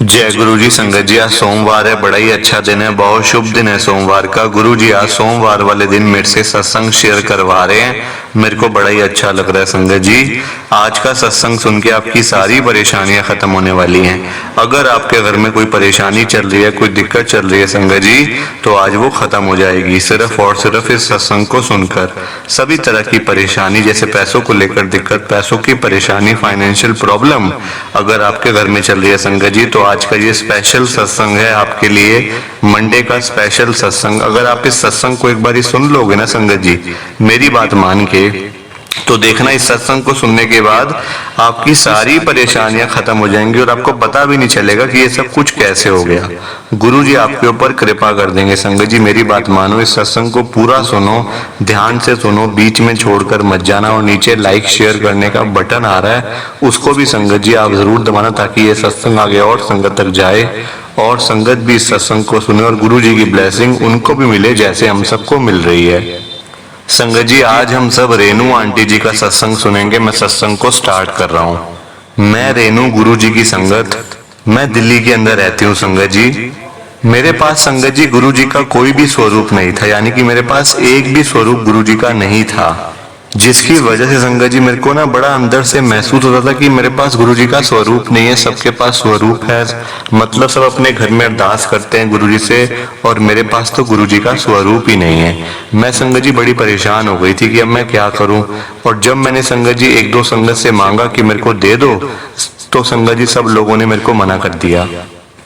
जय गुरु जी। संगत जी, आज सोमवार है, बड़ा ही अच्छा दिन है, बहुत शुभ दिन है सोमवार का। गुरु जी आज सोमवार वाले दिन मेरे से सत्संग शेयर करवा रहे हैं, मेरे को बड़ा ही अच्छा लग रहा है। संगत जी, आज का सत्संग सुन के आपकी सारी परेशानियां खत्म होने वाली हैं। अगर आपके घर में कोई परेशानी चल रही है, कोई दिक्कत चल रही है संगत जी, तो आज वो खत्म हो जाएगी सिर्फ और सिर्फ इस सत्संग को सुनकर। सभी तरह की परेशानी, जैसे पैसों को लेकर दिक्कत, पैसों की परेशानी, फाइनेंशियल प्रॉब्लम अगर आपके घर में चल रही है संगत जी, तो आज का ये स्पेशल सत्संग है आपके लिए, मंडे का स्पेशल सत्संग। अगर आप इस सत्संग को एक बार सुन लोगे ना संगत जी, मेरी बात मान के, तो देखना इस सत्संग को सुनने के बाद आपकी सारी परेशानियां खत्म हो जाएंगी और आपको पता भी नहीं चलेगा कि ये सब कुछ कैसे हो गया। गुरु जी आपके ऊपर कृपा कर देंगे। संगत जी मेरी बात मानो, इस सत्संग को पूरा सुनो, ध्यान से सुनो, बीच में छोड़कर मत जाना। और नीचे लाइक शेयर करने का बटन आ रहा है, उसको भी संगत जी आप जरूर दबाना, ताकि ये सत्संग आगे और संगत तक जाए और संगत भी इस सत्संग को सुने और गुरु जी की ब्लेसिंग उनको भी मिले जैसे हम सबको मिल रही है। संगत जी आज हम सब रेनू आंटी जी का सत्संग सुनेंगे। मैं सत्संग को स्टार्ट कर रहा हूँ। मैं रेनू, गुरु जी की संगत, मैं दिल्ली के अंदर रहती हूँ संगत जी। मेरे पास संगत जी गुरु जी का कोई भी स्वरूप नहीं था, यानी कि मेरे पास एक भी स्वरूप गुरु जी का नहीं था, जिसकी वजह से संगत जी मेरे को ना बड़ा अंदर से महसूस होता था कि मेरे पास गुरु जी का स्वरूप नहीं है। सबके पास स्वरूप है, मतलब सब अपने घर में अरदास करते हैं गुरु जी से, और मेरे पास तो गुरु जी का स्वरूप ही नहीं है। मैं संगत जी बड़ी परेशान हो गई थी कि अब मैं क्या करूं। और जब मैंने संगत जी एक दो संगत से मांगा कि मेरे को दे दो, तो संगत जी सब लोगों ने मेरे को मना कर दिया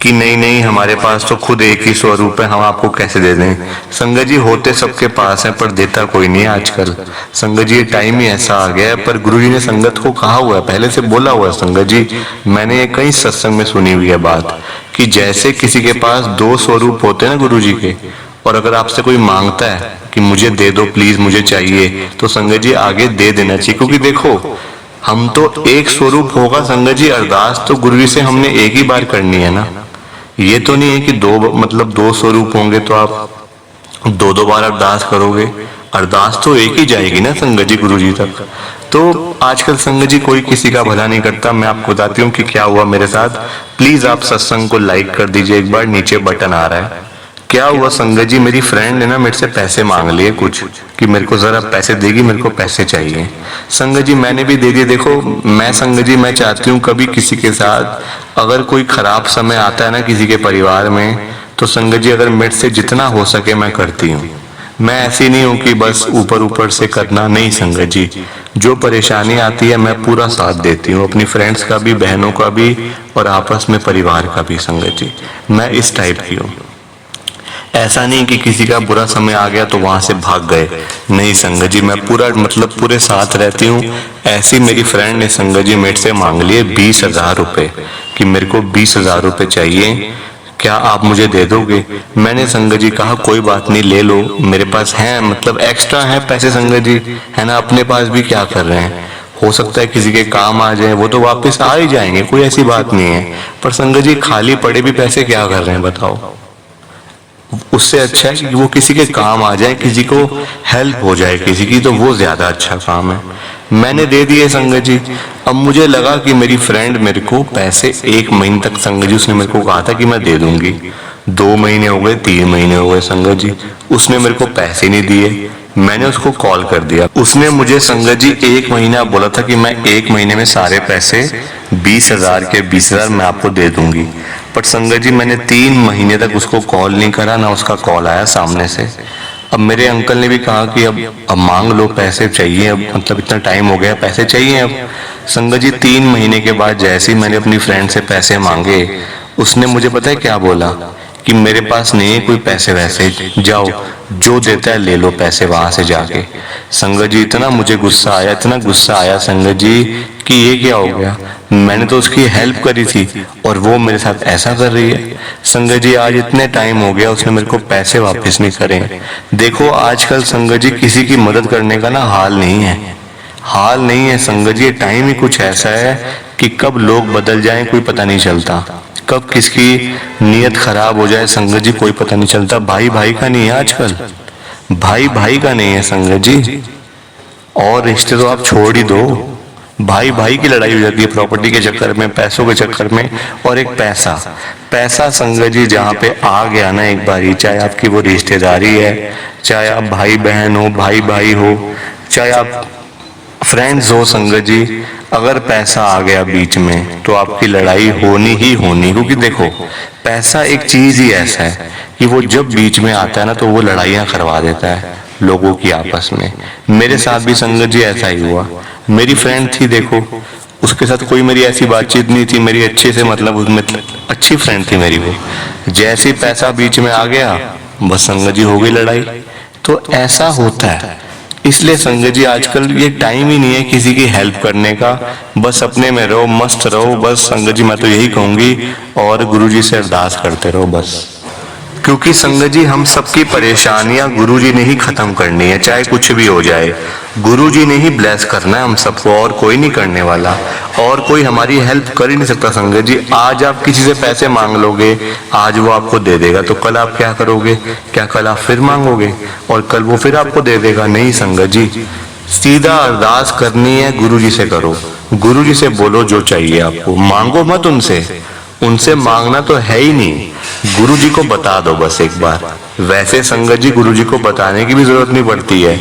कि नहीं नहीं, हमारे पास तो खुद एक ही स्वरूप है, हम आपको कैसे दे दें। संगत जी होते सबके पास है पर देता कोई नहीं है आजकल। संगत जी ये टाइम ही ऐसा आ गया है, पर गुरु जी ने संगत को कहा हुआ है, पहले से बोला हुआ है संगत जी, मैंने ये कई सत्संग में सुनी हुई है बात, कि जैसे किसी के पास दो स्वरूप होते हैं ना गुरु जी के, और अगर आपसे कोई मांगता है कि मुझे दे दो प्लीज, मुझे चाहिए, तो संगत जी आगे दे देना चाहिए। क्योंकि देखो, हम तो एक स्वरूप होगा संगत जी, अरदास तो गुरु जी से हमने एक ही बार करनी है ना। ये तो नहीं है कि दो स्वरूप होंगे तो आप दो दो बार अरदास करोगे। अरदास तो एक ही जाएगी ना संगत जी गुरु जी तक। तो आजकल संगत जी कोई किसी का भला नहीं करता। मैं आपको बताती हूँ कि क्या हुआ मेरे साथ। प्लीज आप सत्संग को लाइक कर दीजिए एक बार, नीचे बटन आ रहा है। क्या हुआ संगत जी, मेरी फ्रेंड ने ना मेरे से पैसे मांग लिए कुछ, कि मेरे को जरा पैसे देगी, मेरे को पैसे चाहिए। संगत जी मैंने भी दे दिए। देखो मैं संगत जी मैं चाहती हूँ कभी किसी के साथ अगर कोई खराब समय आता है ना किसी के परिवार में, तो संगत जी अगर मेरे से जितना हो सके मैं करती हूँ। मैं ऐसी नहीं हूँ कि बस ऊपर ऊपर से करना, नहीं संगत जी। जो परेशानी आती है मैं पूरा साथ देती हूँ, अपनी फ्रेंड्स का भी, बहनों का भी, और आपस में परिवार का भी। संगत जी मैं इस टाइप की हूँ। ऐसा नहीं कि किसी का बुरा समय आ गया तो वहां से भाग गए, नहीं संगत जी, मैं पूरा पूरे साथ रहती हूँ। ऐसी मेरी फ्रेंड ने संगत जी मेरे से मांग लिए 20,000 रुपए, कि मेरे को 20,000 रुपए चाहिए, क्या आप मुझे दे दोगे। मैंने संगत जी कहा कोई बात नहीं, ले लो, मेरे पास है, एक्स्ट्रा है पैसे संगत जी, है ना, अपने पास भी क्या कर रहे हैं, हो सकता है किसी के काम आ जाए, वो तो वापस आ ही जाएंगे, कोई ऐसी बात नहीं है। पर संगत जी खाली पड़े भी पैसे क्या कर रहे हैं बताओ। उससे अच्छा है कि वो किसी के काम आ जाए, किसी को हेल्प हो जाए किसी की, तो वो ज्यादा अच्छा काम है। मैंने दे दिए संगत जी। अब मुझे लगा कि मेरी फ्रेंड मेरे को पैसे 1 महीने तक, संगत जी उसने मेरे को कहा था कि मैं दे दूंगी, 2 महीने हो गए, 3 महीने हो गए संगत जी, उसने मेरे को पैसे नहीं दिए। मैंने उसको कॉल कर दिया, उसने मुझे संगत जी 1 महीना बोला था कि मैं 1 महीने में सारे पैसे 20,000 के 20,000 मैं आपको दे दूंगी। पर संगत जी मैंने 3 महीने तक उसको कॉल नहीं करा, ना उसका कॉल आया सामने से। अब मेरे अंकल ने भी कहा कि अब मांग लो, पैसे चाहिए, अब इतना टाइम हो गया, पैसे चाहिए अब। संगत जी 3 महीने के बाद जैसे ही मैंने अपनी फ्रेंड से पैसे मांगे, उसने मुझे पता है क्या बोला, कि मेरे पास नहीं है कोई पैसे वैसे, जाओ जो देता है ले लो पैसे वहां से जाके। संगत जी इतना मुझे गुस्सा आया, इतना गुस्सा आया संगत जी, कि ये क्या हो गया, मैंने तो उसकी हेल्प करी थी और वो मेरे साथ ऐसा कर रही है। संगत जी आज इतने टाइम हो गया, उसने मेरे को पैसे वापस नहीं करे। देखो आजकल संगत जी किसी की मदद करने का ना हाल नहीं है, हाल नहीं है संगत जी। टाइम ही कुछ ऐसा है कि कब लोग बदल जाएं कोई पता नहीं चलता, कब किसकी नीयत खराब हो जाए संगत जी कोई पता नहीं चलता। भाई भाई का नहीं है आजकल, भाई भाई का नहीं है संगत जी। और रिश्ते तो आप छोड़ ही दो, भाई भाई की लड़ाई हो जाती है प्रॉपर्टी के चक्कर में, पैसों के चक्कर में। और एक पैसा, पैसा संगत जी जहाँ पे आ गया ना एक बारी, चाहे आपकी वो रिश्तेदारी है, चाहे आप भाई बहन हो, भाई भाई हो, चाहे आप फ्रेंड्स हो संगत जी, अगर पैसा आ गया बीच में तो आपकी लड़ाई होनी ही होनी। क्योंकि देखो पैसा एक चीज ही ऐसा है कि वो जब बीच में आता है ना तो वो लड़ाइयां करवा देता है लोगों की आपस में। मेरे साथ भी संगत जी ऐसा ही हुआ। मेरी फ्रेंड थी, देखो उसके साथ कोई मेरी ऐसी बातचीत नहीं थी, मेरी अच्छे से मतलब उसमें अच्छी फ्रेंड थी मेरी वो। जैसे ही पैसा बीच में आ गया बस संगत जी हो गई लड़ाई। तो ऐसा होता है। इसलिए संगत जी आजकल ये टाइम ही नहीं है किसी की हेल्प करने का, बस अपने में रहो, मस्त रहो बस संगत जी, मैं तो यही कहूंगी। और गुरुजी से अरदास करते रहो बस। क्योंकि संगत जी हम सबकी परेशानियां गुरुजी ने ही खत्म करनी है, चाहे कुछ भी हो जाए। गुरुजी ने ही ब्लेस करना है हम सबको, और कोई नहीं करने वाला, और कोई हमारी हेल्प कर ही नहीं सकता संगत जी। आज आप किसी से पैसे मांग लोगे, आज वो आपको दे देगा, तो कल आप क्या करोगे? क्या कल आप फिर मांगोगे और कल वो फिर आपको दे देगा? नहीं संगत जी, सीधा अरदास करनी है गुरुजी से करो। गुरुजी से बोलो जो चाहिए आपको, मांगो मत उनसे, उनसे मांगना तो है ही नहीं, गुरुजी को बता दो बस एक बार। वैसे संगत जी गुरुजी को बताने की भी जरूरत नहीं पड़ती है,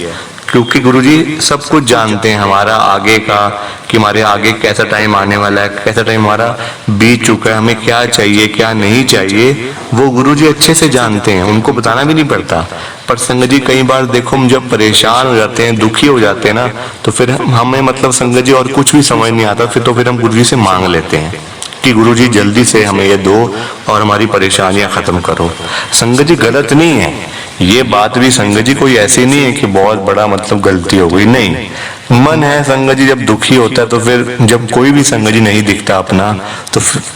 क्योंकि गुरुजी सब कुछ जानते हैं हमारा आगे का, कि हमारे आगे कैसा टाइम आने वाला है, कैसा टाइम हमारा बीत चुका है, हमें क्या चाहिए क्या नहीं चाहिए, वो गुरुजी अच्छे से जानते हैं, उनको बताना भी नहीं पड़ता। पर संगत जी कई बार देखो हम जब परेशान हो जाते हैं, दुखी हो जाते हैं ना, तो फिर हमें मतलब संगत जी और कुछ भी समझ नहीं आता, फिर तो फिर हम गुरुजी से मांग लेते हैं कि गुरुजी जल्दी से हमें ये दो और हमारी परेशानियां खत्म करो। संगत जी गलत नहीं है ये बात भी संगत जी, कोई ऐसी नहीं है कि बहुत बड़ा मतलब गलती हो गई, नहीं। मन है संगत जी जब दुखी होता है तो फिर जब कोई भी संगत जी नहीं दिखता अपना,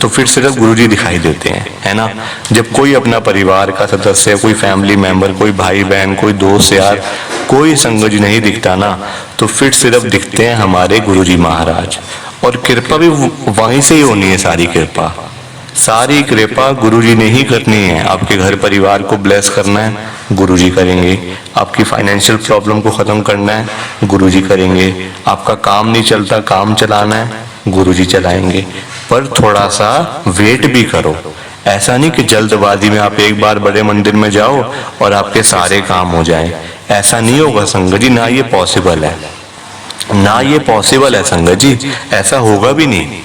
तो फिर सिर्फ गुरुजी दिखाई देते हैं, है ना। जब कोई अपना परिवार का सदस्य, कोई फैमिली मेंबर, कोई भाई बहन, कोई दोस्त यार, कोई संगत जी नहीं दिखता ना, तो फिर सिर्फ दिखते हैं हमारे गुरुजी महाराज। और कृपा भी वहीं से ही होनी है, सारी कृपा, सारी कृपा गुरुजी ने ही करनी है। आपके घर परिवार को ब्लेस करना है, गुरुजी करेंगे। आपकी फाइनेंशियल प्रॉब्लम को खत्म करना है, गुरुजी करेंगे। आपका काम नहीं चलता, काम चलाना है, गुरुजी चलाएंगे। पर थोड़ा सा वेट भी करो, ऐसा नहीं कि जल्दबाजी में आप एक बार बड़े मंदिर में जाओ और आपके सारे काम हो जाएं। ऐसा नहीं होगा संगत जी, ना ये पॉसिबल है, ना ये पॉसिबल है संगत जी, ऐसा होगा भी नहीं।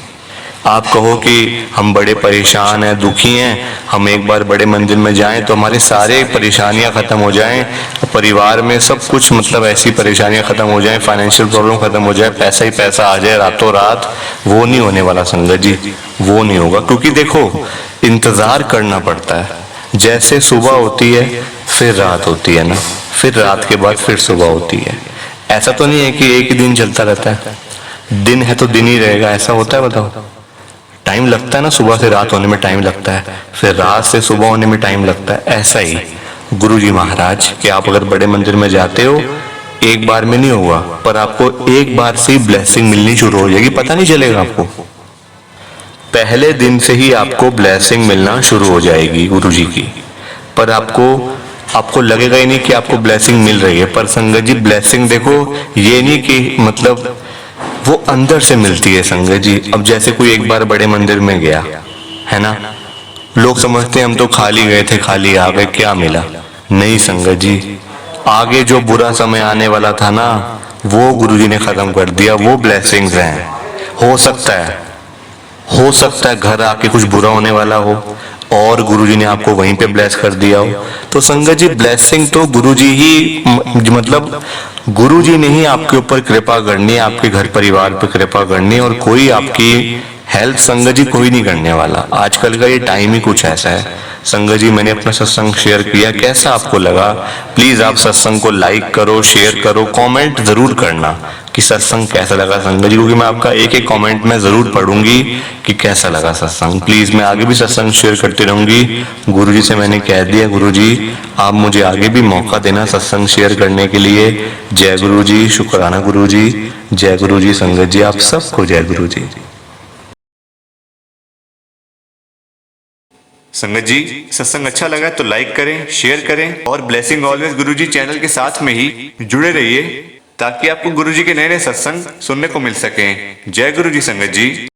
आप कहो कि हम बड़े परेशान हैं, दुखी हैं, हम एक बार बड़े मंदिर में जाएं तो हमारे सारे परेशानियां खत्म हो जाएं, परिवार में सब कुछ मतलब ऐसी परेशानियां खत्म हो जाएं, फाइनेंशियल प्रॉब्लम खत्म हो जाए, पैसा ही पैसा आ जाए रातों रात, वो नहीं होने वाला संगत जी, वो नहीं होगा। क्योंकि देखो इंतजार करना पड़ता है, जैसे सुबह होती है फिर रात होती है ना, फिर रात के बाद फिर सुबह होती है। ऐसा तो नहीं है कि एक ही दिन चलता रहता है, दिन है तो दिन ही रहेगा, ऐसा होता है? बताओ, टाइम लगता है ना, सुबह से रात होने में टाइम लगता है, फिर रात से सुबह होने में टाइम लगता है। ऐसा ही गुरुजी महाराज कि आप अगर बड़े मंदिर में जाते हो, एक बार में नहीं होगा, पर आपको एक बार से ही ब्लेसिंग मिलनी शुरू हो जाएगी, पता नहीं चलेगा आपको, पहले दिन से ही आपको ब्लेसिंग मिलना शुरू हो जाएगी गुरुजी की। पर आपको लगेगा ही नहीं कि आपको ब्लेसिंग मिल रही है। पर संगत जी ब्लेसिंग देखो ये नहीं कि मतलब वो अंदर से मिलती है संगत जी। अब जैसे कोई एक बार बड़े मंदिर में गया है ना, लोग समझते हैं हम तो खाली गए थे, खाली आ गए, क्या मिला? नहीं संगत जी, आगे जो बुरा समय आने वाला था ना, वो गुरुजी ने खत्म कर दिया, वो ब्लेसिंग्स हैं। हो सकता है घर आके कुछ बुरा होने वाला हो और गुरुजी ने आपको वहीं पे ब्लेस कर दिया हो। तो संगत जी ब्लेसिंग तो गुरुजी ही मतलब गुरुजी ने ही आपके ऊपर कृपा करनी है, आपके घर परिवार पे कृपा करनी है, और कोई आपकी हेल्प संगत जी कोई नहीं करने वाला। आजकल का ये टाइम ही कुछ ऐसा है। संगत जी मैंने अपना सत्संग शेयर किया, कैसा आपको लगा? प्लीज आप सत्संग को लाइक करो, शेयर करो, कमेंट जरूर करना कि सत्संग कैसा लगा संगत जी, क्योंकि मैं आपका एक एक कमेंट में जरूर पढ़ूंगी कि कैसा लगा सत्संग। प्लीज मैं आगे भी सत्संग शेयर करती रहूंगी। गुरुजी से मैंने कह दिया, गुरुजी आप मुझे आगे भी मौका देना सत्संग शेयर करने के लिए। जय गुरुजी, शुक्राना गुरुजी, जय गुरुजी। संगत जी आप सबको जय गुरुजी। संगत जी सत्संग अच्छा लगा तो लाइक करें, शेयर करें और ब्लेसिंग ऑलवेज गुरुजी चैनल के साथ में ही जुड़े रहिए। ताकि आपको गुरु जी के नए नए सत्संग सुनने को मिल सके। जय गुरु जी संगत जी।